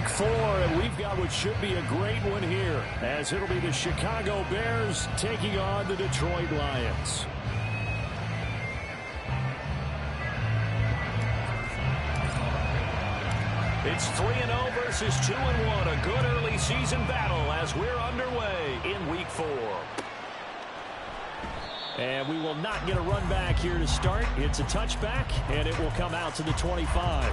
Week 4, and we've got what should be a great one here, as it'll be the Chicago Bears taking on the Detroit Lions. It's 3-0 versus 2-1, a good early season battle as we're underway in Week 4. And we will not get a run back here to start. It's a touchback, and it will come out to the 25.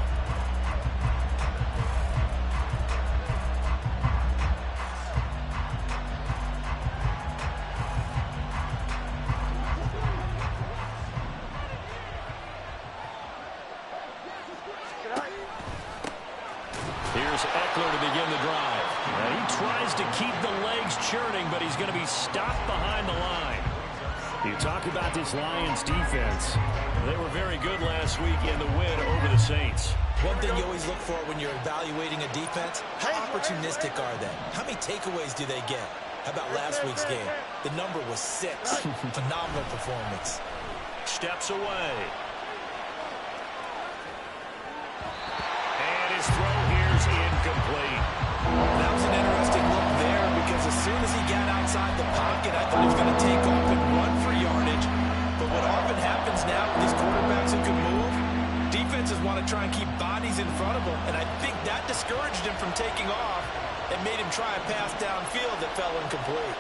Here's Eckler to begin the drive. And he tries to keep the legs churning, but he's going to be stopped behind the line. You talk about this Lions defense. They were very good last week in the win over the Saints. One thing you always look for when you're evaluating a defense, how opportunistic are they? How many takeaways do they get? How about last week's game? The number was 6. Phenomenal performance. Steps away. And his throw here's incomplete. That was an interesting look there because as soon as he got outside the pocket, I thought he was going to take off and run for yardage. But what often happens now with these quarterbacks who can move, defenses want to try and keep bodies in front of them, and I think that discouraged him from taking off and made him try a pass downfield that fell incomplete.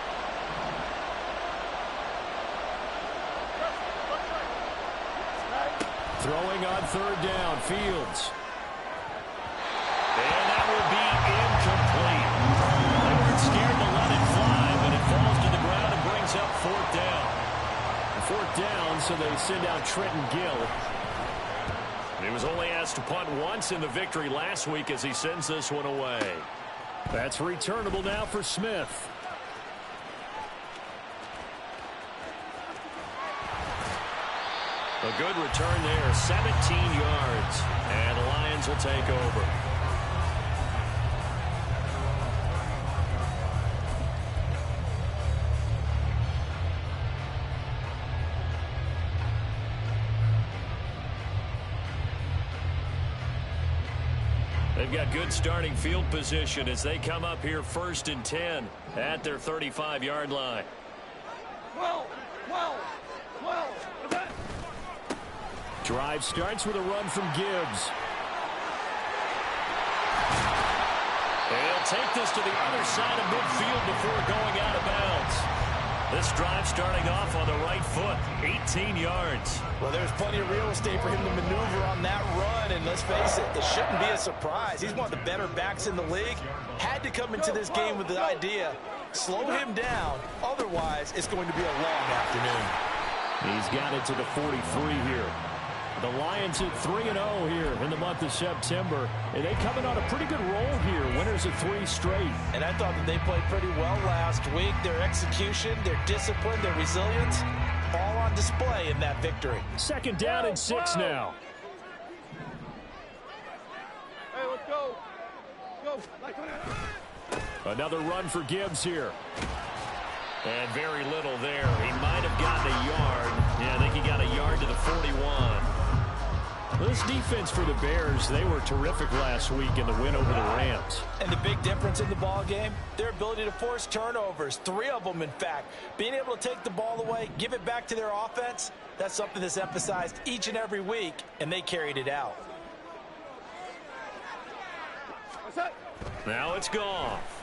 Throwing on third down, Fields. And that will be incomplete. They weren't scared to let it fly, but it falls to the ground and brings up fourth down. Fourth down, so they send out Trenton Gill. He was only asked to punt once in the victory last week as he sends this one away. That's returnable now for Smith. A good return there, 17 yards. And the Lions will take over. They've got good starting field position as they come up here 1st and 10 at their 35-yard line. Drive starts with a run from Gibbs. He'll take this to the other side of midfield before going out of bounds. This drive starting off on the right foot, 18 yards. Well, there's plenty of real estate for him to maneuver on that run, and let's face it, it shouldn't be a surprise. He's one of the better backs in the league. Had to come into this game with the idea, slow him down, otherwise it's going to be a long afternoon. He's got it to the 43 here. The Lions at 3-0 here in the month of September, and they coming on a pretty good roll here, winners of 3 straight. And I thought that they played pretty well last week. Their execution, their discipline, their resilience, all on display in that victory. 2nd down and 6 now. Hey, let's go. Another run for Gibbs here. And very little there. He might have gotten a yard. Yeah, I think he got a yard to the 41. This defense for the Bears, they were terrific last week in the win over the Rams. And the big difference in the ball game, their ability to force turnovers, 3 of them in fact. Being able to take the ball away, give it back to their offense, that's something that's emphasized each and every week, and they carried it out. Now it's Goff.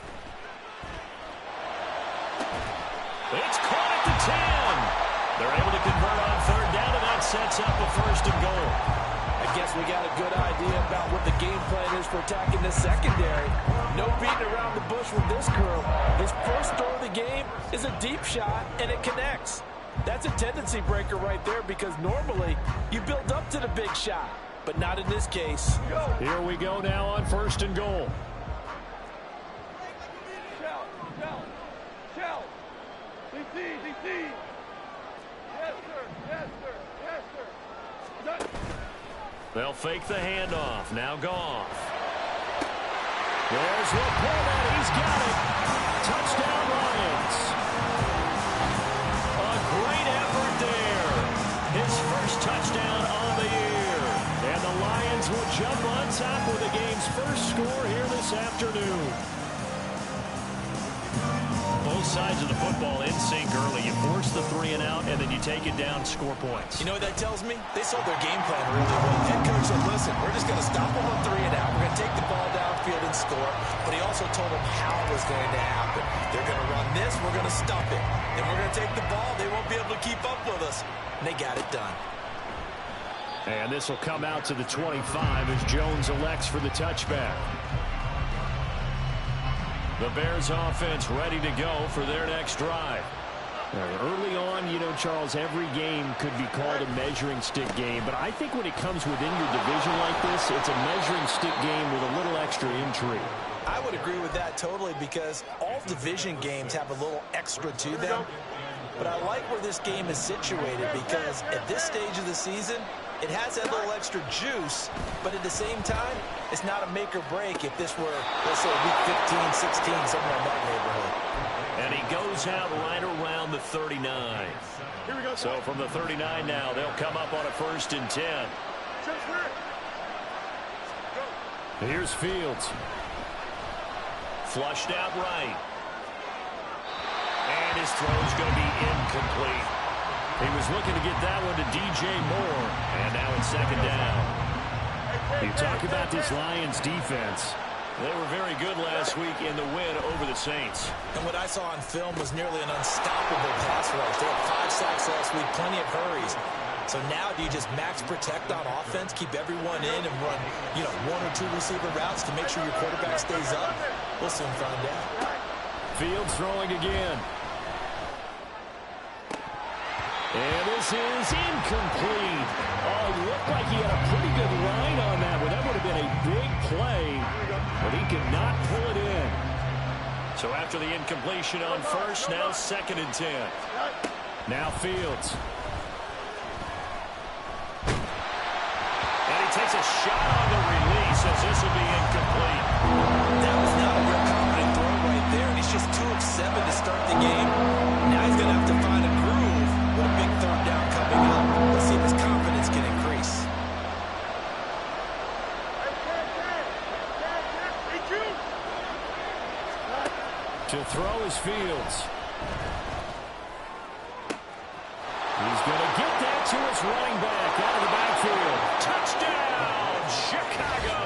It's caught at the 10. They're able to convert on 3rd down, and that sets up a 1st and goal. I guess we got a good idea about what the game plan is for attacking this secondary. No beating around the bush with this crew. His first throw of the game is a deep shot, and it connects. That's a tendency breaker right there because normally you build up to the big shot, but not in this case. Here we go now on 1st and goal. They'll fake the handoff. Now Goff. There's Laporta. He's got it. Touchdown Lions. A great effort there. His first touchdown on the year. And the Lions will jump on top with the game's first score here this afternoon. Both sides of the football in sync early. You force the 3 and out, and then you take it down, score points. You know what that tells me? They saw their game plan really well. Head coach said, listen, we're just going to stop them on 3 and out. We're going to take the ball downfield and score. But he also told them how it was going to happen. They're going to run this. We're going to stop it. Then we're going to take the ball. They won't be able to keep up with us. And they got it done. And this will come out to the 25 as Jones elects for the touchback. The Bears offense ready to go for their next drive. Early on, you know, Charles, every game could be called a measuring stick game. But I think when it comes within your division like this, it's a measuring stick game with a little extra intrigue. I would agree with that totally because all division games have a little extra to them. But I like where this game is situated because at this stage of the season, it has that little extra juice, but at the same time, it's not a make or break if this were, let's say, week 15, 16, somewhere in that neighborhood. And he goes out right around the 39. Here we go. So from the 39 now, they'll come up on a 1st and 10. Here's Fields. Flushed out right. And his throw's going to be incomplete. He was looking to get that one to DJ Moore. And now it's 2nd down. You talk about this Lions defense. They were very good last week in the win over the Saints. And what I saw on film was nearly an unstoppable pass rush. They had 5 sacks last week, plenty of hurries. So now do you just max protect on offense, keep everyone in, and run, 1 or 2 receiver routes to make sure your quarterback stays up? We'll soon find out. Fields throwing again. And this is incomplete. Oh, he looked like he had a pretty good line on that one. That would have been a big play, but he could not pull it in. So after the incompletion on 1st, now 2nd and 10. Now Fields. And he takes a shot on the release as this will be incomplete. That was not a real confident throw right there, and he's just 2 of 7 to start the game. Now he's going to have to find a groove with a big 3rd down coming up. Let's see if his confidence can increase. To throw is Fields. He's going to get that to his running back out of the backfield. Touchdown, Chicago!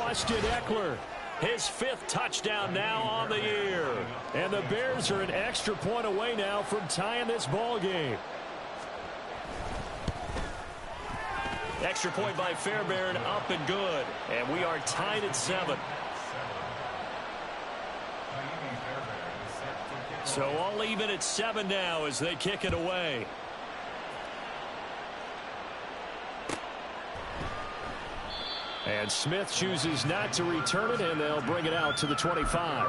Austin Eckler, his 5th touchdown now on the year. And the Bears are an extra point away now from tying this ball game. Extra point by Fairbairn, up and good. And we are tied at 7. So all even at 7 now as they kick it away. And Smith chooses not to return it, and they'll bring it out to the 25.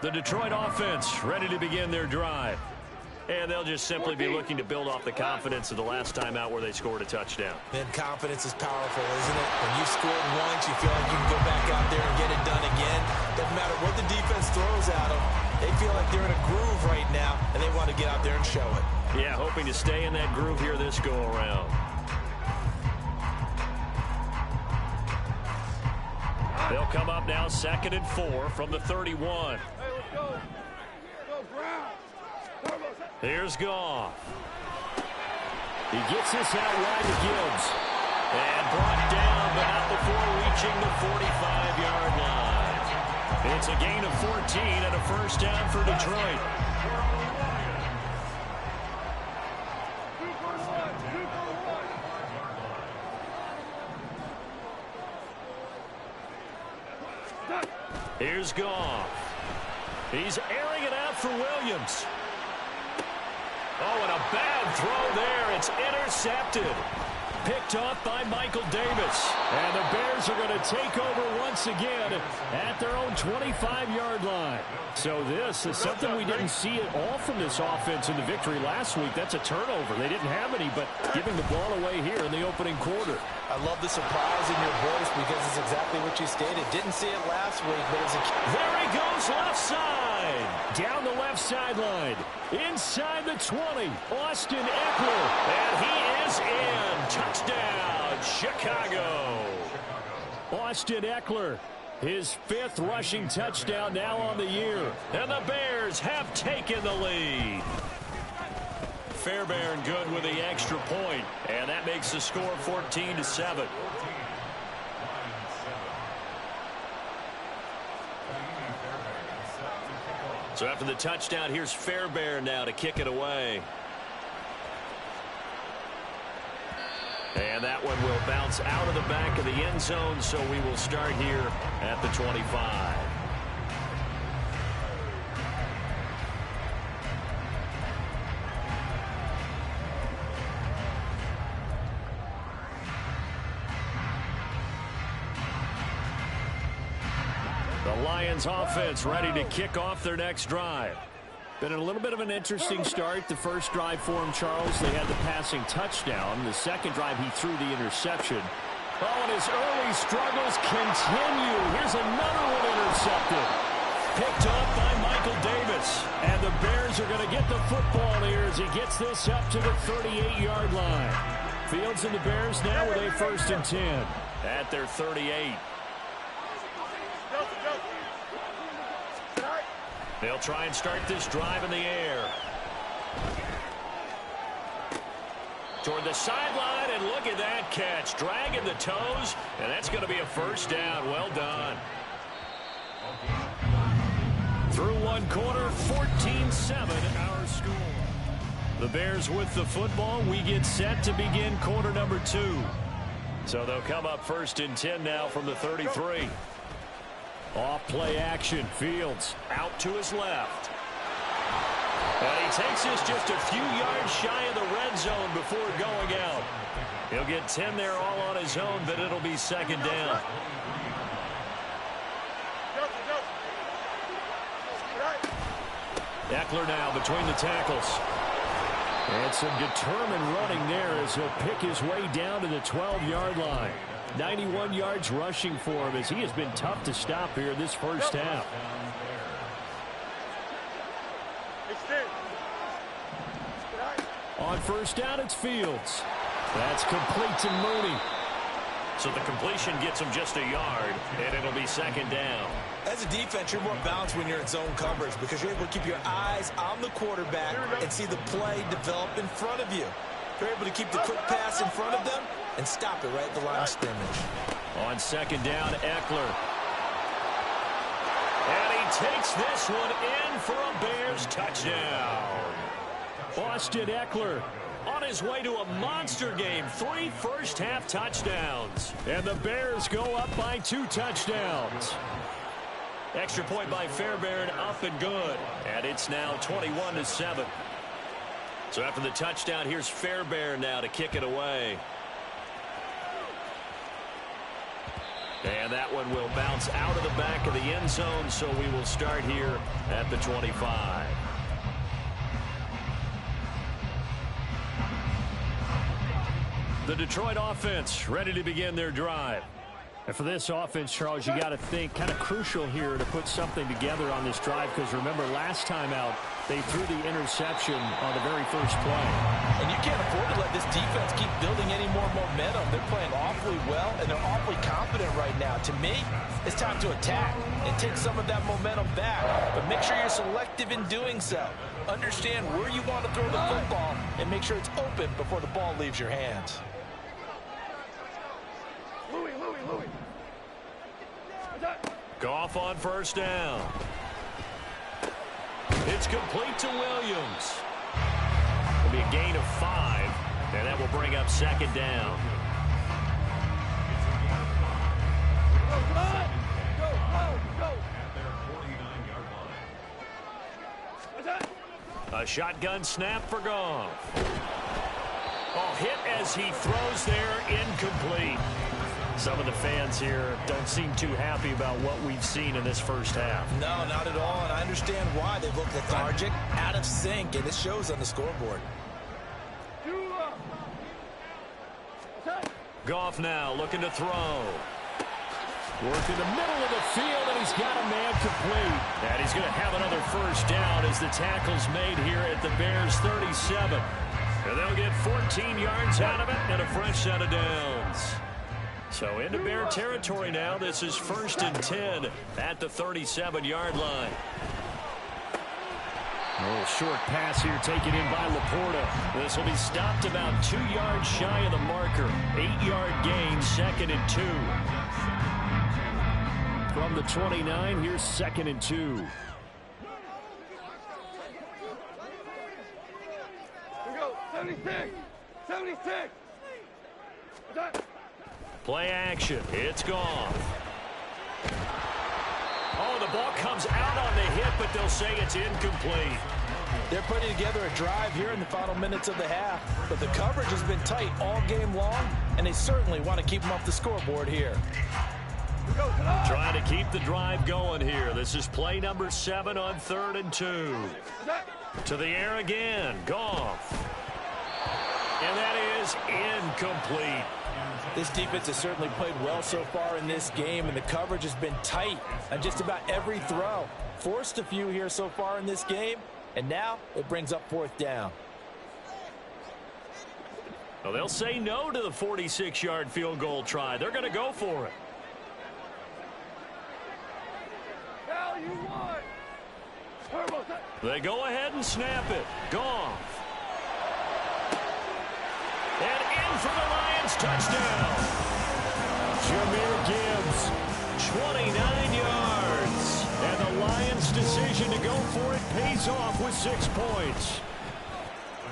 The Detroit offense ready to begin their drive. And they'll just simply be looking to build off the confidence of the last time out where they scored a touchdown. Then confidence is powerful, isn't it? When you scored once, you feel like you can go back out there and get it done again. Doesn't matter what the defense throws at them. They feel like they're in a groove right now, and they want to get out there and show it. Yeah, hoping to stay in that groove here this go-around. They'll come up now 2nd and 4 from the 31. Hey, let's go. Go, Brown. Here's Goff. He gets this out wide to Gibbs. And brought down, but not before reaching the 45-yard line. It's a gain of 14 and a 1st down for Detroit. Here's Goff. He's airing it out for Williams. Oh, and a bad throw there. It's intercepted. Picked off by Michael Davis. And the Bears are going to take over once again at their own 25-yard line. So this is something we didn't see at all from this offense in the victory last week. That's a turnover. They didn't have any, but giving the ball away here in the opening quarter. I love the surprise in your voice because it's exactly what you stated. Didn't see it last week, but it's a... There he goes left side. Down the left sideline. Inside the 20. Austin Eckler. And he is in. Touchdown, Chicago. Austin Eckler. His 5th rushing touchdown now on the year. And the Bears have taken the lead. Fairbairn good with the extra point. And that makes the score 14-7. So after the touchdown, here's Fairbairn now to kick it away. And that one will bounce out of the back of the end zone, so we will start here at the 25. The Lions offense ready to kick off their next drive. Been a little bit of an interesting start. The first drive for him, Charles, they had the passing touchdown. The second drive, he threw the interception. Oh, and his early struggles continue. Here's another one intercepted. Picked up by Michael Davis. And the Bears are going to get the football here as he gets this up to the 38-yard line. Fields and the Bears now with a 1st and 10 at their 38. They'll try and start this drive in the air. Toward the sideline, and look at that catch. Dragging the toes, and that's going to be a 1st down. Well done. Through one quarter, 14-7 our score. The Bears with the football. We get set to begin quarter number 2. So they'll come up 1st and 10 now from the 33. Off play action. Fields out to his left. And he takes this just a few yards shy of the red zone before going out. He'll get 10 there all on his own, but it'll be 2nd down. Eckler now between the tackles. And some determined running there as he'll pick his way down to the 12-yard line. 91 yards rushing for him as he has been tough to stop here in this first half. On 1st down, it's Fields. That's complete to Mooney. So the completion gets him just a yard, and it'll be 2nd down. As a defense, you're more balanced when you're in zone coverage because you're able to keep your eyes on the quarterback and see the play develop in front of you. You're able to keep the quick pass in front of them and stop it right at the line of scrimmage. On 2nd down, Eckler. And he takes this one in for a Bears touchdown. Austin Eckler on his way to a monster game. 3 first-half touchdowns. And the Bears go up by 2 touchdowns. Extra point by Fairbairn, up and good. And it's now 21-7. So after the touchdown, here's Fairbairn now to kick it away. And that one will bounce out of the back of the end zone, so we will start here at the 25. The Detroit offense ready to begin their drive. And for this offense, Charles, you got to think kind of crucial here to put something together on this drive because remember last time out they threw the interception on the very first play. And you can't afford to let this defense keep building any more momentum. They're playing awfully well and they're awfully confident right now. To me, it's time to attack and take some of that momentum back. But make sure you're selective in doing so. Understand where you want to throw the football and make sure it's open before the ball leaves your hands. Goff on 1st down. It's complete to Williams. It'll be a gain of 5, and that will bring up 2nd down. A shotgun snap for Goff. Oh, hit as he throws there, incomplete. Some of the fans here don't seem too happy about what we've seen in this first half. No, not at all, and I understand why. They look lethargic, out of sync, and it shows on the scoreboard. Goff now looking to throw. Work in the middle of the field, and he's got a man complete. And he's going to have another first down as the tackle's made here at the Bears' 37. And they'll get 14 yards out of it and a fresh set of downs. So into Bear territory now. This is 1st and 10 at the 37-yard line. A little short pass here taken in by Laporta. This will be stopped about 2 yards shy of the marker. 8-yard gain, 2nd and 2. From the 29, here's 2nd and 2. Here we go. 76. 76. Play action. It's gone. Oh, the ball comes out on the hit, but they'll say it's incomplete. They're putting together a drive here in the final minutes of the half, but the coverage has been tight all game long, and they certainly want to keep them off the scoreboard here. Trying to keep the drive going here. This is play number 7 on 3rd and 2. To the air again. Goff. And that is incomplete. This defense has certainly played well so far in this game, and the coverage has been tight on just about every throw. Forced a few here so far in this game, and now it brings up 4th down. Well, they'll say no to the 46-yard field goal try. They're going to go for it. They go ahead and snap it. Goff. And in for the Lions touchdown. Jahmyr Gibbs, 29 yards. And the Lions' decision to go for it pays off with 6 points.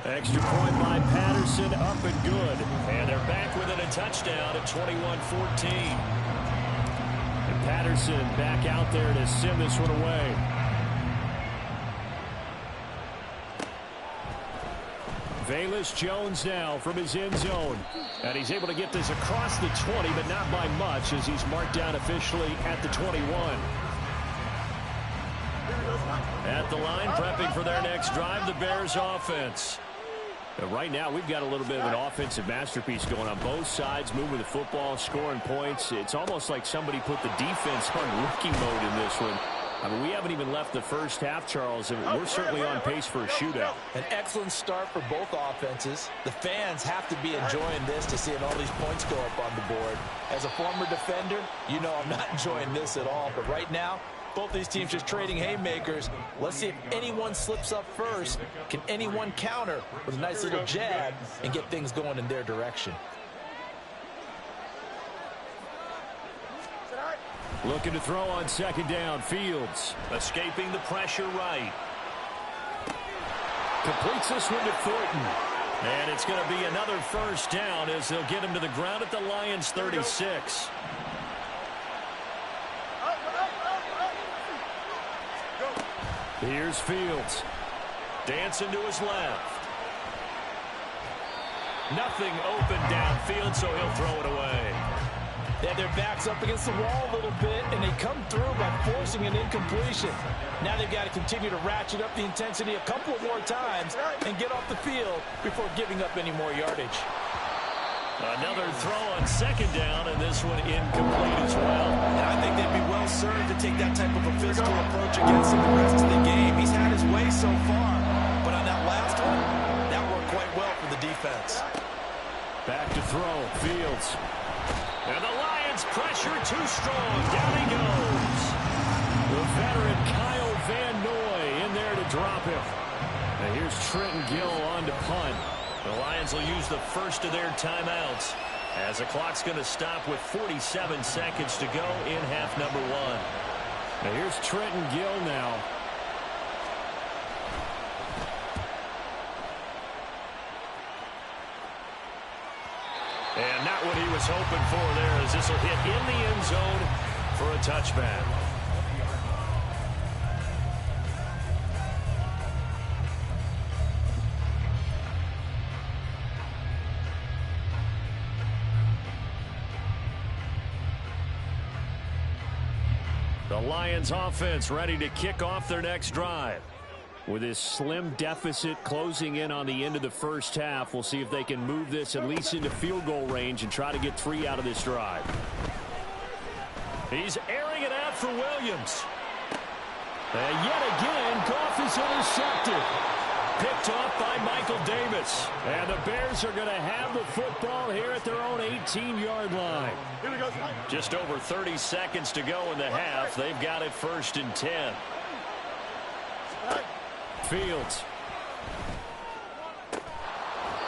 Extra point by Patterson, up and good. And they're back within a touchdown at 21-14. And Patterson back out there to send this one away. Velus Jones now from his end zone. And he's able to get this across the 20, but not by much as he's marked down officially at the 21. At the line, prepping for their next drive, the Bears offense. But right now, we've got a little bit of an offensive masterpiece going on both sides, moving the football, scoring points. It's almost like somebody put the defense on rookie mode in this one. I mean, we haven't even left the first half, Charles, and we're certainly on pace for a shootout. An excellent start for both offenses. The fans have to be enjoying this to seeing all these points go up on the board. As a former defender, you know I'm not enjoying this at all. But right now, both these teams just trading haymakers. Let's see if anyone slips up first. Can anyone counter with a nice little jab and get things going in their direction? Looking to throw on 2nd down. Fields escaping the pressure right. Completes this one to Thornton. And it's going to be another first down as they'll get him to the ground at the Lions' 36. Here's Fields. Dancing to his left. Nothing open downfield, so he'll throw it away. They had their backs up against the wall a little bit, and they come through by forcing an incompletion. Now they've got to continue to ratchet up the intensity a couple of more times and get off the field before giving up any more yardage. Another throw on 2nd down, and this one incomplete as well. And I think they'd be well served to take that type of a physical approach against him the rest of the game. He's had his way so far, but on that last one, that worked quite well for the defense. Back to throw, Fields. And the Lions pressure too strong. Down he goes. The veteran Kyle Van Noy in there to drop him. And here's Trenton Gill on to punt. The Lions will use the first of their timeouts as the clock's going to stop with 47 seconds to go in half number 1. Now here's Trenton Gill now. And not what he was hoping for there as this will hit in the end zone for a touchback. The Lions offense ready to kick off their next drive. With this slim deficit closing in on the end of the first half, we'll see if they can move this at least into field goal range and try to get 3 out of this drive. He's airing it out for Williams. And yet again, Goff is intercepted. Picked off by Michael Davis. And the Bears are going to have the football here at their own 18-yard line. Just over 30 seconds to go in the half. They've got it 1st and 10. Fields.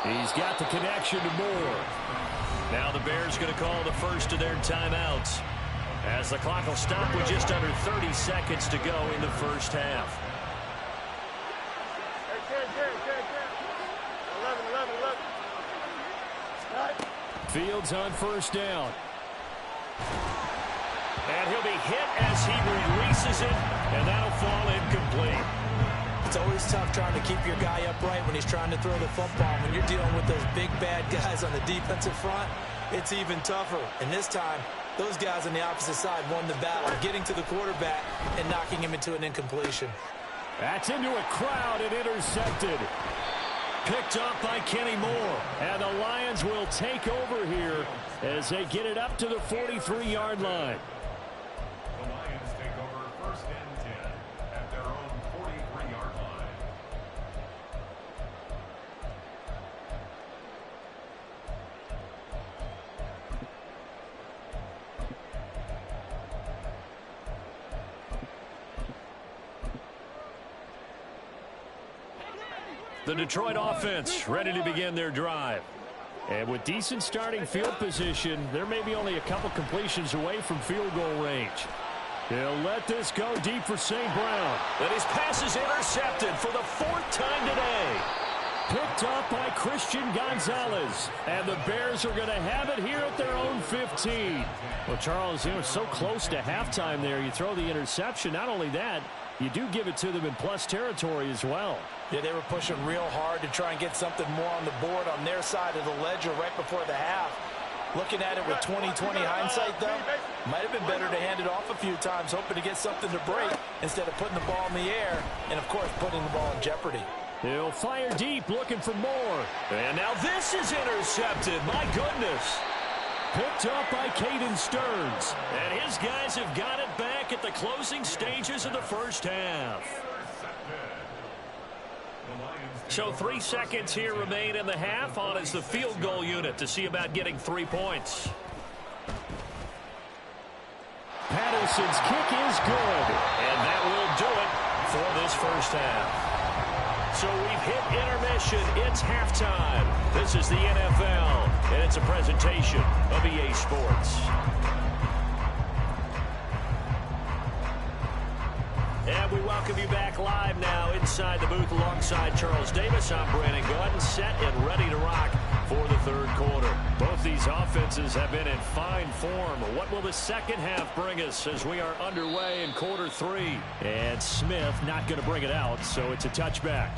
He's got the connection to Moore. Now the Bears going to call the first of their timeouts, as the clock will stop with just under 30 seconds to go in the first half. 11. Fields on 1st down. And he'll be hit as he releases it, and that'll fall incomplete. It's always tough trying to keep your guy upright when he's trying to throw the football. When you're dealing with those big, bad guys on the defensive front, it's even tougher. And this time, those guys on the opposite side won the battle, getting to the quarterback and knocking him into an incompletion. That's into a crowd and intercepted. Picked up by Kenny Moore. And the Lions will take over here as they get it up to the 43-yard line. The Lions take over 1st and 10 at their own 43-yard line. The Detroit offense ready to begin their drive. And with decent starting field position, there may be only a couple completions away from field goal range. He'll let this go deep for St. Brown. But his pass is intercepted for the 4th time today. Picked up by Christian Gonzalez. And the Bears are going to have it here at their own 15. Well, Charles, you know, so close to halftime there. You throw the interception. Not only that, you do give it to them in plus territory as well. Yeah, they were pushing real hard to try and get something more on the board on their side of the ledger right before the half. Looking at it with 20/20 hindsight, though, might have been better to hand it off a few times, hoping to get something to break instead of putting the ball in the air and, of course, putting the ball in jeopardy. He'll fire deep, looking for more. And now this is intercepted. My goodness. Picked up by Caden Stearns. And his guys have got it back at the closing stages of the first half. So 3 seconds here remain in the half. On is the field goal unit to see about getting 3 points. Patterson's kick is good. And that will do it for this first half. So we've hit intermission. It's halftime. This is the NFL, and it's a presentation of EA Sports. And we welcome you back live now inside the booth alongside Charles Davis. I'm Brandon Gaudin, set and ready to rock for the 3rd quarter. Both these offenses have been in fine form. What will the second half bring us as we are underway in quarter 3? And Smith not going to bring it out, so it's a touchback.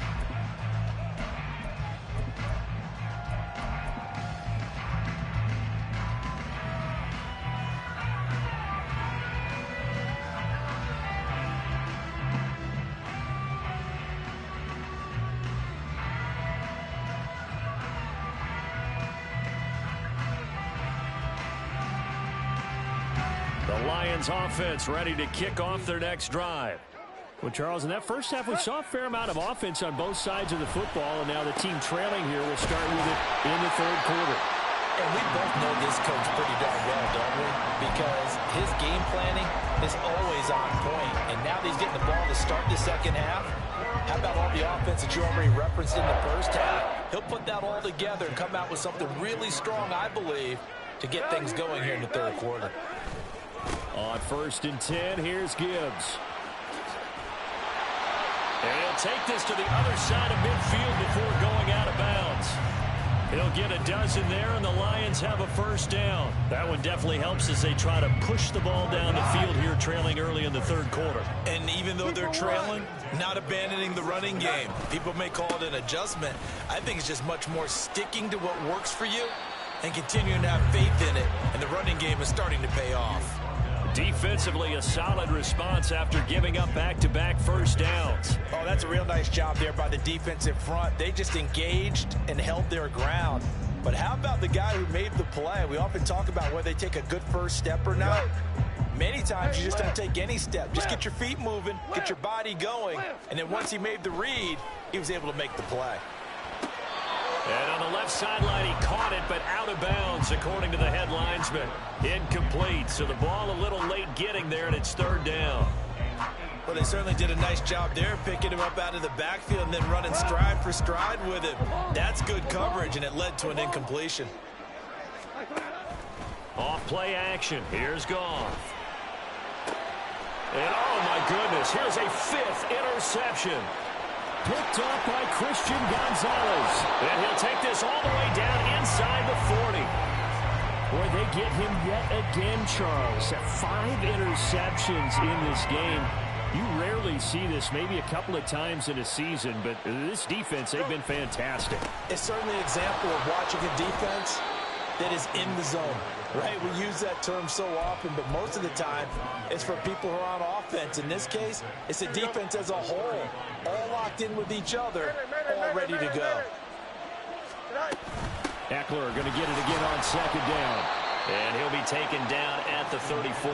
The Lions offense ready to kick off their next drive. Well, Charles, in that first half, we saw a fair amount of offense on both sides of the football, and now the team trailing here will start with it in the 3rd quarter. And we both know this coach pretty darn well, don't we? Because his game planning is always on point. And now that he's getting the ball to start the second half, how about all the offense that you already referenced in the first half? He'll put that all together and come out with something really strong, I believe, to get things going here in the 3rd quarter. On 1st and 10, here's Gibbs. And he'll take this to the other side of midfield before going out of bounds. He'll get a dozen there, and the Lions have a 1st down. That one definitely helps as they try to push the ball down the field here, trailing early in the 3rd quarter. And even though they're trailing, not abandoning the running game. People may call it an adjustment. I think it's just much more sticking to what works for you and continuing to have faith in it. And the running game is starting to pay off. Defensively, a solid response after giving up back-to-back first downs. Oh, that's a real nice job there by the defensive front. They just engaged and held their ground. But how about the guy who made the play? We often talk about whether they take a good first step or not. Many times you just don't take any step. Just get your feet moving, get your body going, and then once he made the read, he was able to make the play. And on the left sideline, he caught it, but out of bounds, according to the head linesman. Incomplete, so the ball a little late getting there, and it's third down. Well, they certainly did a nice job there, picking him up out of the backfield and then running stride for stride with him. That's good coverage, and it led to an incompletion. Off play action. Here's Goff. And oh, my goodness, here's a fifth interception. Picked up by Christian Gonzalez. And he'll take this all the way down inside the 40. Boy, they get him yet again, Charles. 5 interceptions in this game. You rarely see this, maybe a couple of times in a season, but this defense, they've been fantastic. It's certainly an example of watching a defense that is in the zone, right? We use that term so often, but most of the time it's for people who are on offense. In this case, it's a defense as a whole, all locked in with each other, all ready to go. Eckler going to get it again on second down. And he'll be taken down at the 34. We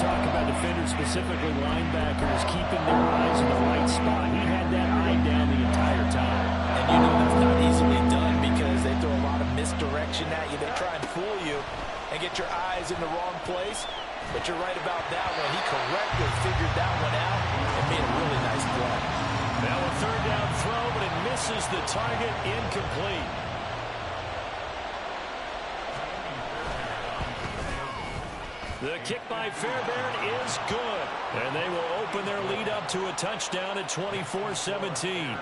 talk about defenders, specifically linebackers, keeping their eyes in the right spot. He had that eye down the entire time. And you know that's not easily done because they throw a lot of misdirection at you. They try and fool you and get your eyes in the wrong place. But you're right about that one. He correctly figured that one out and made a really nice play. Now a third down throw, but it misses the target, incomplete. The kick by Fairbairn is good. And they will open their lead up to a touchdown at 24-17.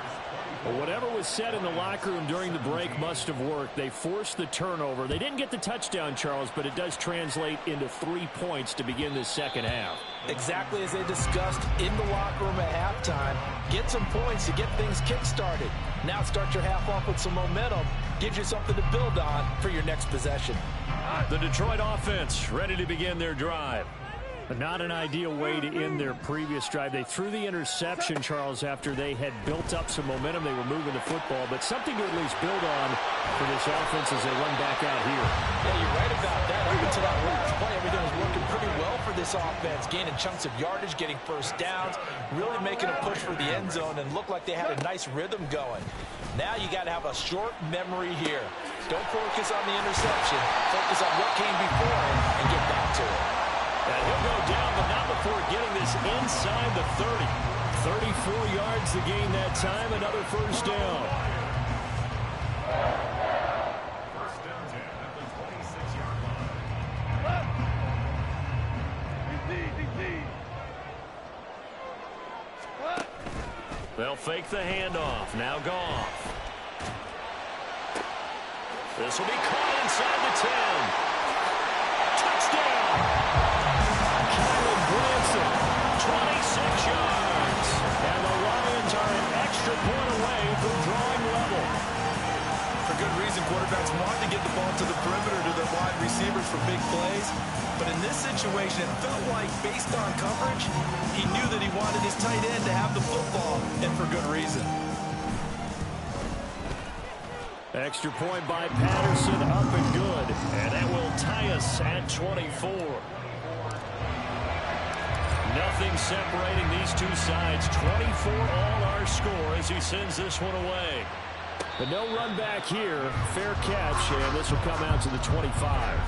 Well, whatever was said in the locker room during the break must have worked. They forced the turnover. They didn't get the touchdown, Charles, but it does translate into 3 points to begin the second half. Exactly as they discussed in the locker room at halftime. Get some points to get things kick-started. Now start your half off with some momentum. Gives you something to build on for your next possession. The Detroit offense ready to begin their drive. But not an ideal way to end their previous drive. They threw the interception, Charles, after they had built up some momentum. They were moving the football, but something to at least build on for this offense as they run back out here. Yeah, you're right about that. Up until that last play, everything was working pretty well for this offense, gaining chunks of yardage, getting first downs, really making a push for the end zone, and looked like they had a nice rhythm going. Now you got to have a short memory here. Don't focus on the interception. Focus on what came before it and get back to it. And he'll go down, but not before getting this inside the 30. 34 yards to gain that time, another first down. First down 10 at the 26-yard line. They'll fake the handoff. Now Goff. This will be caught inside the 10. Touchdown! Kylan Branson, 26 yards. And the Lions are an extra point away from drawing level. For good reason, quarterbacks want to get the ball to the perimeter to their wide receivers for big plays. But in this situation, it felt like, based on coverage, he knew that he wanted his tight end to have the football, and for good reason. Extra point by Patterson, up and good. And that will tie us at 24. Nothing separating these two sides. 24 all our score as he sends this one away. But no run back here. Fair catch, and this will come out to the 25.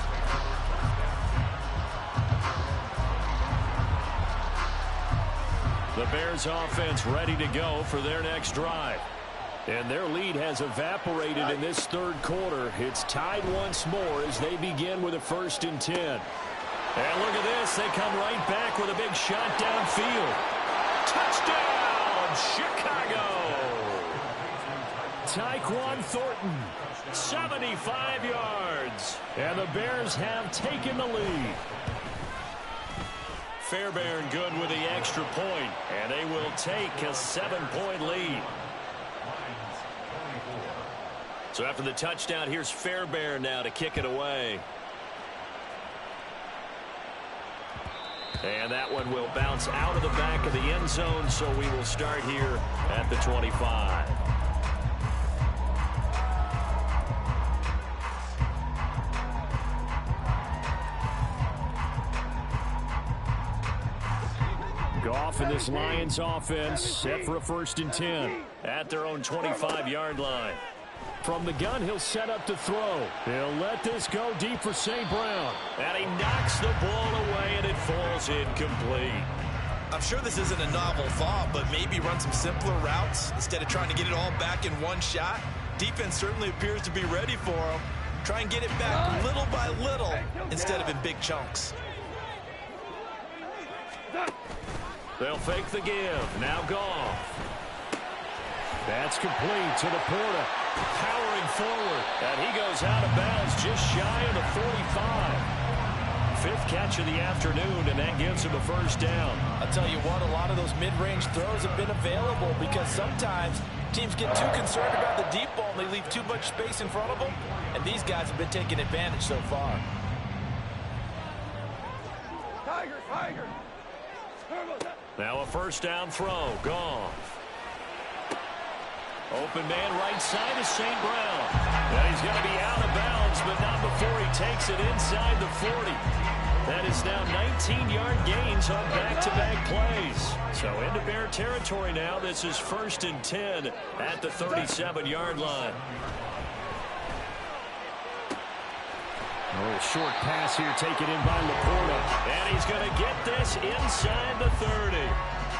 The Bears offense ready to go for their next drive. And their lead has evaporated in this third quarter. It's tied once more as they begin with a 1st and 10. And look at this. They come right back with a big shot downfield. Touchdown, Chicago! Tyquan Thornton, 75 yards. And the Bears have taken the lead. Fairbairn good with the extra point, and they will take a 7-point lead. So after the touchdown, here's Fairbairn now to kick it away. And that one will bounce out of the back of the end zone, so we will start here at the 25. Goff and this Lions offense set for a 1st and 10 at their own 25-yard line. From the gun, he'll set up to throw. He'll let this go deep for St. Brown. And he knocks the ball away, and it falls incomplete. I'm sure this isn't a novel thought, but maybe run some simpler routes instead of trying to get it all back in one shot. Defense certainly appears to be ready for him. Try and get it back little by little instead of in big chunks. They'll fake the give. Now Goff. That's complete to Laporta. Powering forward. And he goes out of bounds just shy of the 45. 5th catch of the afternoon, and that gives him a 1st down. I'll tell you what, a lot of those mid-range throws have been available because sometimes teams get too concerned about the deep ball and they leave too much space in front of them. And these guys have been taking advantage so far. Tiger. Now a 1st down throw. Goff. Open man right side is St. Brown. And he's going to be out of bounds, but not before he takes it inside the 40. That is now 19-yard gains on back-to-back plays. So into Bear territory now. This is 1st and 10 at the 37-yard line. A little short pass here taken in by Laporta. And he's going to get this inside the 30.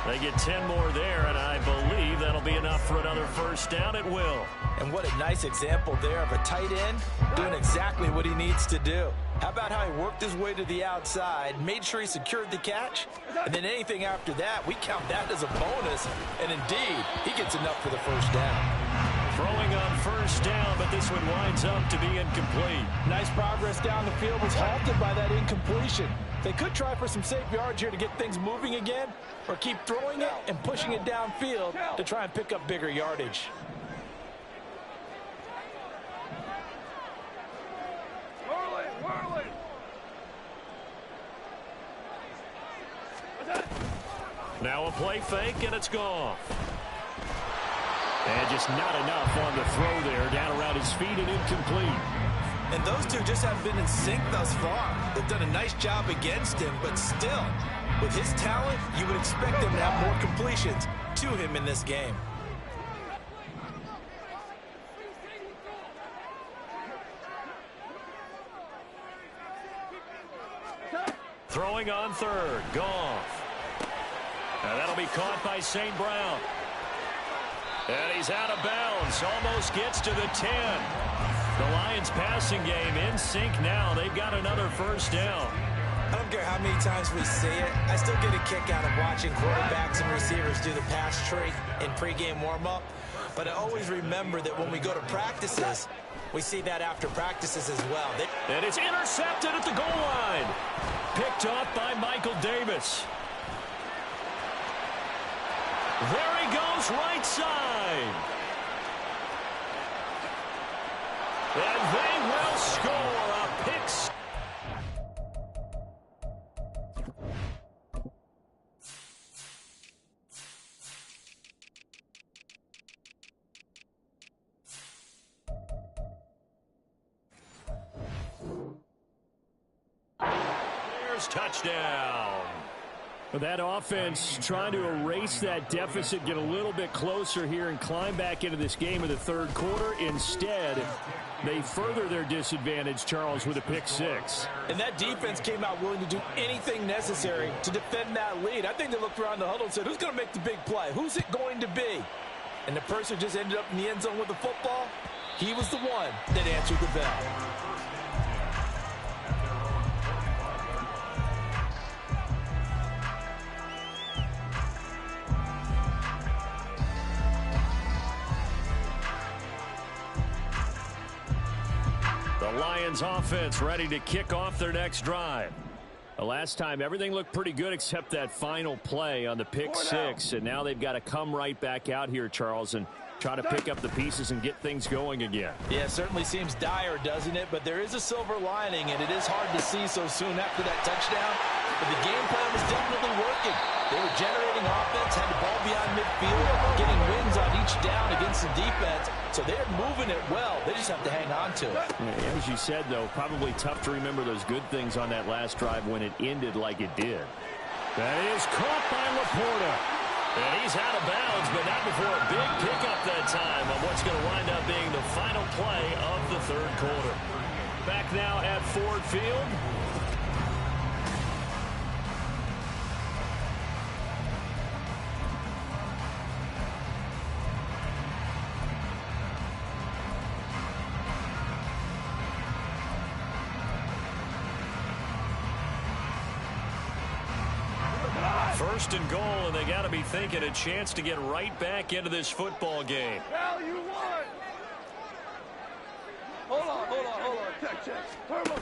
They get 10 more there, and I believe that'll be enough for another 1st down. It will. And what a nice example there of a tight end doing exactly what he needs to do. How about how he worked his way to the outside, made sure he secured the catch, and then anything after that, we count that as a bonus. And indeed, he gets enough for the 1st down. Throwing on 1st down, but this one winds up to be incomplete. Nice progress down the field was halted by that incompletion. They could try for some safe yards here to get things moving again, or keep throwing it and pushing it downfield to try and pick up bigger yardage. Whirling. Now a play fake, and it's gone. And just not enough on the throw there. Down around his feet and incomplete. And those two just haven't been in sync thus far. They've done a nice job against him, but still, with his talent, you would expect them to have more completions to him in this game. Throwing on 3rd. Goff. Now that'll be caught by St. Brown. And he's out of bounds. Almost gets to the 10. The Lions passing game in sync now. They've got another 1st down. I don't care how many times we see it. I still get a kick out of watching quarterbacks and receivers do the pass tree in pregame warm-up. But I always remember that when we go to practices, we see that after practices as well. And it's intercepted at the goal line. Picked off by Michael Davis. There he goes, right side. And they will score a pick. There's touchdown. That offense trying to erase that deficit, get a little bit closer here and climb back into this game in the 3rd quarter. Instead, they further their disadvantage, Charles, with a pick 6. And that defense came out willing to do anything necessary to defend that lead. I think they looked around the huddle and said, who's going to make the big play? Who's it going to be? And the person who just ended up in the end zone with the football, he was the one that answered the bell. The Lions offense ready to kick off their next drive. The last time everything looked pretty good except that final play on the pick 6, and now they've got to come right back out here, Charles, and try to pick up the pieces and get things going again. Yeah, it certainly seems dire, doesn't it? But there is a silver lining, and it is hard to see so soon after that touchdown. but the game plan was definitely working. They were generating offense, had the ball beyond midfield, getting wins on each down against the defense. So they're moving it well. They just have to hang on to it. Yeah, as you said, though, probably tough to remember those good things on that last drive when it ended like it did. That is caught by Laporta. And he's out of bounds, but not before a big pickup that time on what's going to wind up being the final play of the third quarter. Back now at Ford Field. First and goal, and they got to be thinking a chance to get right back into this football game. Value one. Hold on. Check. Turbo.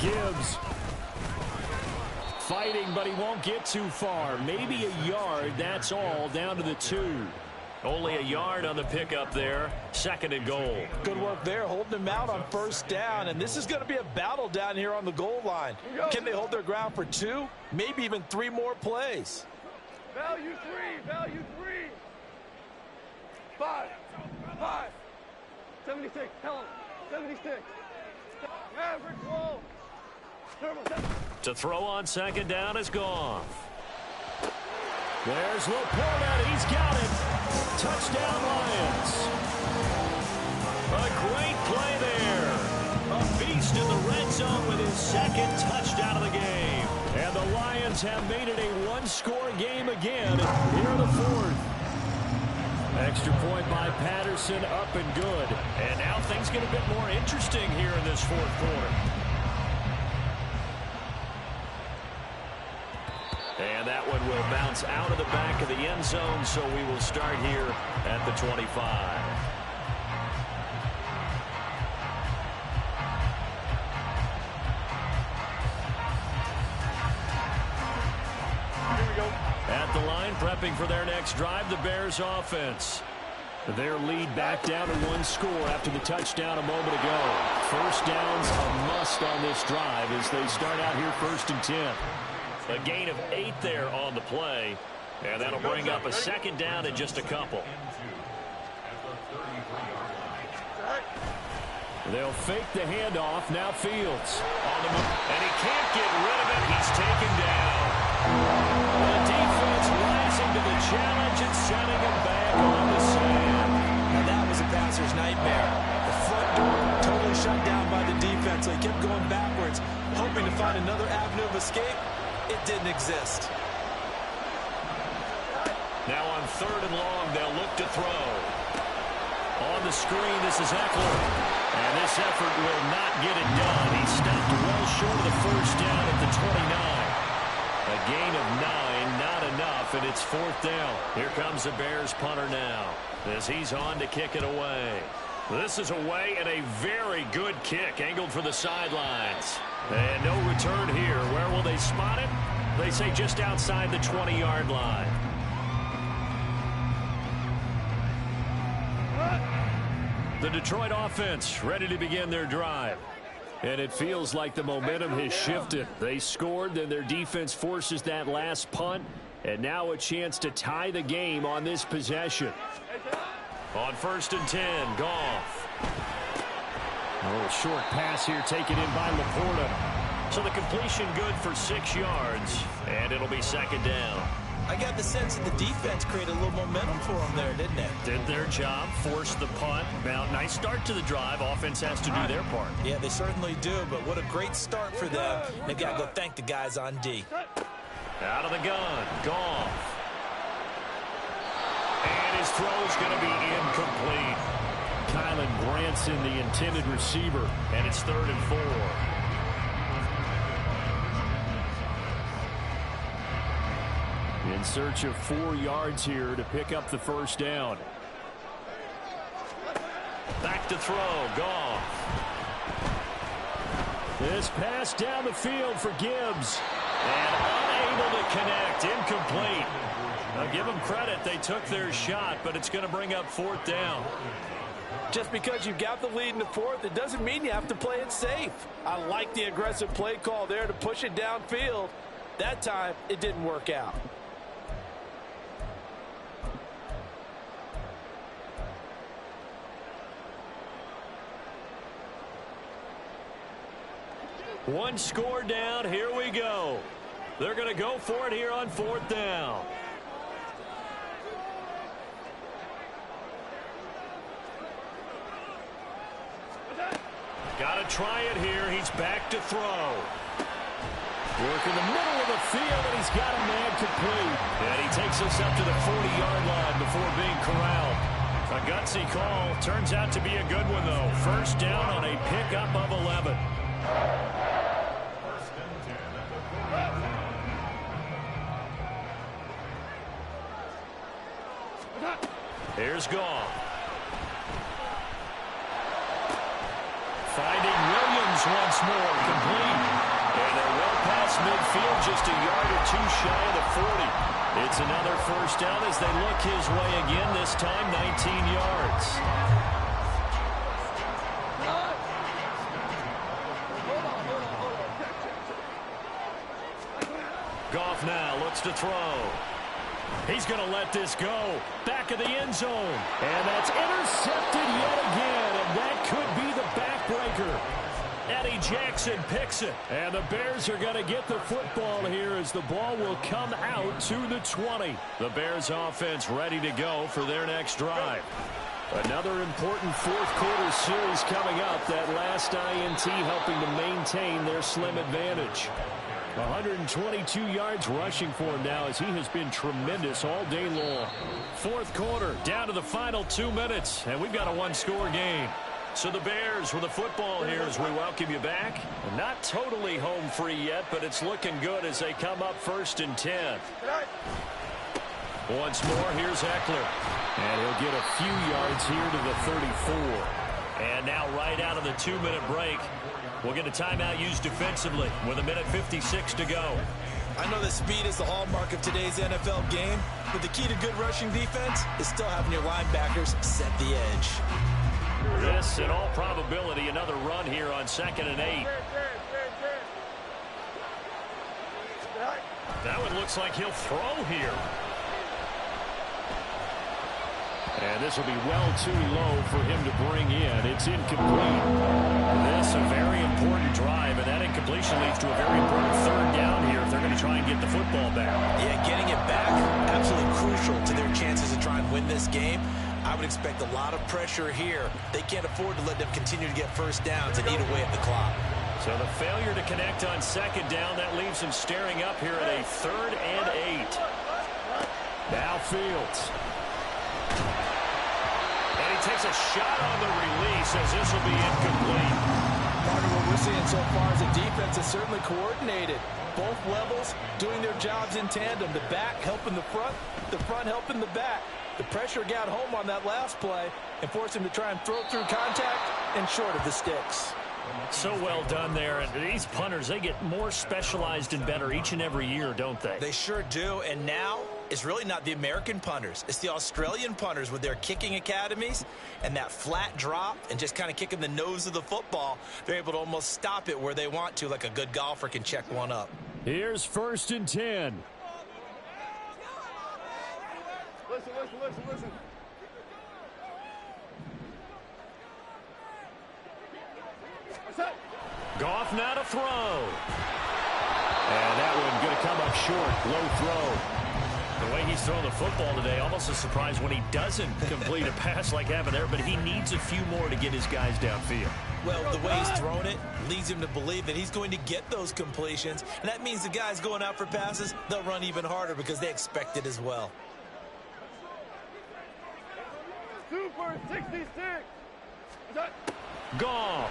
Gibbs fighting, but he won't get too far. Maybe a yard, that's all, down to the 2. Only a yard on the pickup there. Second and goal. Good work there, holding them out on first down. And this is going to be a battle down here on the goal line. Can they hold their ground for 2, maybe even 3 more plays? Value 3. 5. 76. Tell him. 76. Average roll. Turbo. To throw on second down is Goff. There's Laporta. He's got it. Touchdown, Lions. A great play there. A beast in the red zone with his second touchdown of the game. And the Lions have made it a one-score game again here in the fourth. Extra point by Patterson, up and good. And now things get a bit more interesting here in this fourth quarter. And that one will bounce out of the back of the end zone, so we will start here at the 25. Here we go. At the line, prepping for their next drive, the Bears offense. Their lead back down to 1 score after the touchdown a moment ago. First down's a must on this drive as they start out here 1st and 10. A gain of 8 there on the play, and that'll bring up a second down in just a couple. They'll fake the handoff. Now Fields on the move, and he can't get rid of it. He's taken down. The defense rising to the challenge and setting him back on the sand. Now that was a passer's nightmare. The front door totally shut down by the defense. So he kept going backwards, hoping to find another avenue of escape. It didn't exist. Now on 3rd and long, they'll look to throw. On the screen, this is Eckler. And this effort will not get it done. He stopped well short of the first down at the 29. A gain of 9, not enough, and it's 4th down. Here comes the Bears punter now as he's on to kick it away. This is away and a very good kick angled for the sidelines. And no return here. Where will they spot it? They say just outside the 20-yard line. The Detroit offense ready to begin their drive. And it feels like the momentum has shifted. They scored, then their defense forces that last punt. And now a chance to tie the game on this possession. On 1st and 10, Goff. A little short pass here taken in by Laporta. So the completion good for 6 yards, and it'll be second down. I got the sense that the defense created a little momentum for them there, didn't it? Did their job, forced the punt. Now, nice start to the drive. Offense has to do their part. Yeah, they certainly do, but what a great start for them. They've got to go thank the guys on D. Out of the gun, Goff. And his throw's going to be incomplete. Kylan Branson, the intended receiver, and it's 3rd and 4. In search of 4 yards here to pick up the first down. Back to throw, Goff. This pass down the field for Gibbs. And unable to connect, incomplete. Now give them credit, they took their shot, but it's going to bring up 4th down. Just because you've got the lead in the fourth, it doesn't mean you have to play it safe. I like the aggressive play call there to push it downfield. That time, it didn't work out. One score down. Here we go. They're going to go for it here on fourth down. Got to try it here. He's back to throw. Work in the middle of the field, and he's got a man complete. And he takes us up to the 40-yard line before being corralled. A gutsy call. Turns out to be a good one, though. First down on a pickup of 11. First and 10 at the 40. Here's Goff. Finding Williams once more, complete. And they're well past midfield, just a yard or two shy of the 40. It's another first down as they look his way again, this time 19 yards. Goff now looks to throw. He's going to let this go. Back of the end zone. And that's intercepted yet again. And that could be the backbreaker. Eddie Jackson picks it. And the Bears are going to get the football here as the ball will come out to the 20. The Bears offense ready to go for their next drive. Another important fourth quarter series coming up. That last INT helping to maintain their slim advantage. 122 yards rushing for him now as he has been tremendous all day long. Fourth quarter, down to the final 2 minutes, and we've got a one-score game. So the Bears with the football here as we welcome you back. Not totally home free yet, but it's looking good as they come up first and 10. Once more, here's Eckler. And he'll get a few yards here to the 34. And now right out of the 2-minute break, we'll get a timeout used defensively with 1:56 to go. I know that speed is the hallmark of today's NFL game, but the key to good rushing defense is still having your linebackers set the edge. This, in all probability, another run here on 2nd and 8. That one looks like he'll throw here. And this will be well too low for him to bring in. It's incomplete. This a very important drive, and that incompletion leads to a very important third down here if they're going to try and get the football back. Yeah, getting it back, absolutely crucial to their chances to try and win this game. I would expect a lot of pressure here. They can't afford to let them continue to get first downs and eat away at the clock. So the failure to connect on second down, that leaves them staring up here at a 3rd and 8. Now Fields. And he takes a shot on the release as this will be incomplete. Part of what we're seeing so far is the defense is certainly coordinated. Both levels doing their jobs in tandem. The back helping the front helping the back. The pressure got home on that last play and forced him to try and throw through contact and short of the sticks. So well done there. And these punters, they get more specialized and better each and every year, don't they? They sure do. And now it's really not the American punters. It's the Australian punters with their kicking academies and that flat drop and just kind of kicking the nose of the football. They're able to almost stop it where they want to, like a good golfer can check one up. Here's 1st and 10. Listen. Goff now to throw. And that one going to come up short. Low throw. The way he's throwing the football today, almost a surprise when he doesn't complete a pass like happened there, but he needs a few more to get his guys downfield. Well, the way he's thrown it leads him to believe that he's going to get those completions, and that means the guys going out for passes, they'll run even harder because they expect it as well. Super 66. Goff.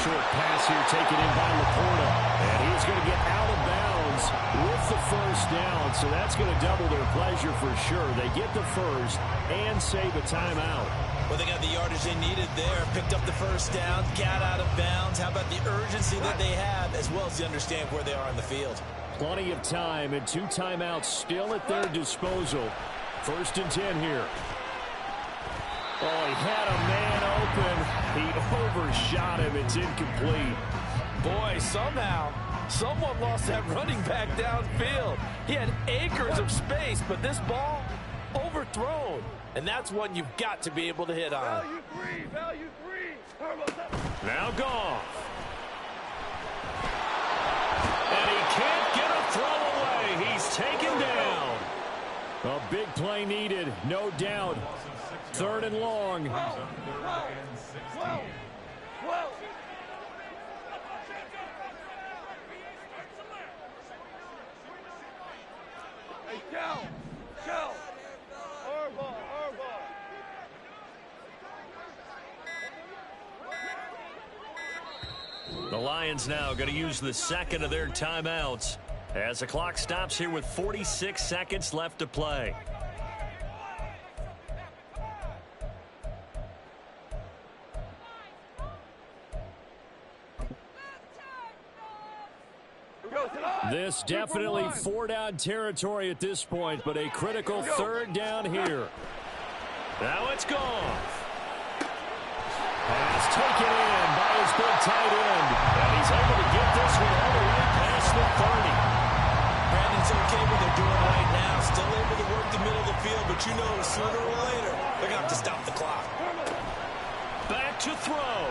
Short pass here taken in by Laporta. And he's going to get out of bounds with the first down. So that's going to double their pleasure for sure. They get the first and save a timeout. Well, they got the yardage they needed there. Picked up the first down, got out of bounds. How about the urgency that they have as well as to understand where they are on the field? Plenty of time and 2 timeouts still at their disposal. 1st and 10 here. Oh, he had a man open. He overshot him. It's incomplete. Boy, somehow, someone lost that running back downfield. He had acres of space, but this ball overthrown. And that's one you've got to be able to hit on. Value three, value three. Now Goff. And he can't get a throw away. He's taken down. A big play needed, no doubt. 3rd and long. 12. Hey, Cal. Harbaugh. The Lions now going to use the second of their timeouts as the clock stops here with 46 seconds left to play. This definitely 4-down territory at this point, but a critical 3rd down here. Now it's gone. Pass taken in by his big tight end. And he's able to get this one all the way past the 30. Brandon's okay what they're doing right now. Still able to work the middle of the field, but you know sooner or later they're going to have to stop the clock. Back to throw.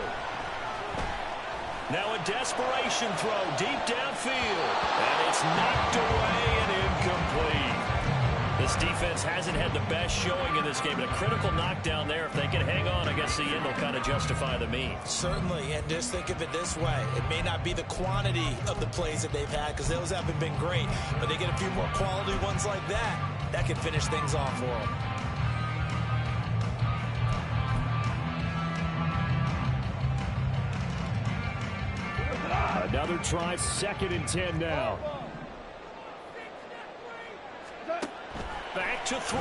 Now a desperation throw deep downfield. And it's knocked away and incomplete. This defense hasn't had the best showing in this game. But a critical knockdown there. If they can hang on, I guess the end will kind of justify the means. Certainly, and just think of it this way. It may not be the quantity of the plays that they've had because those haven't been great. But they get a few more quality ones like that. That can finish things off for them. Another try, 2nd and 10 now. Back to throw. A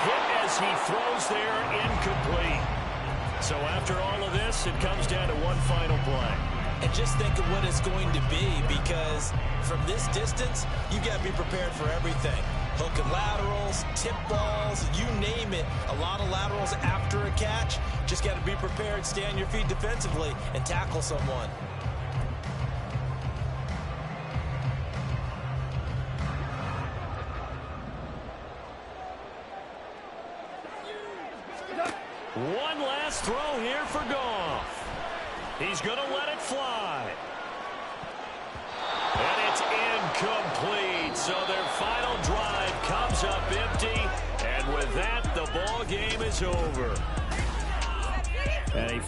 hit as he throws there, incomplete. So after all of this, it comes down to one final play. And just think of what it's going to be, because from this distance, you got to be prepared for everything. Hook and laterals, tip balls, you name it. A lot of laterals after a catch. Just got to be prepared, stay on your feet defensively, and tackle someone. One last throw here for Goff. He's going to let it fly. And it's incomplete. So their final drive comes up empty. And with that, the ball game is over. And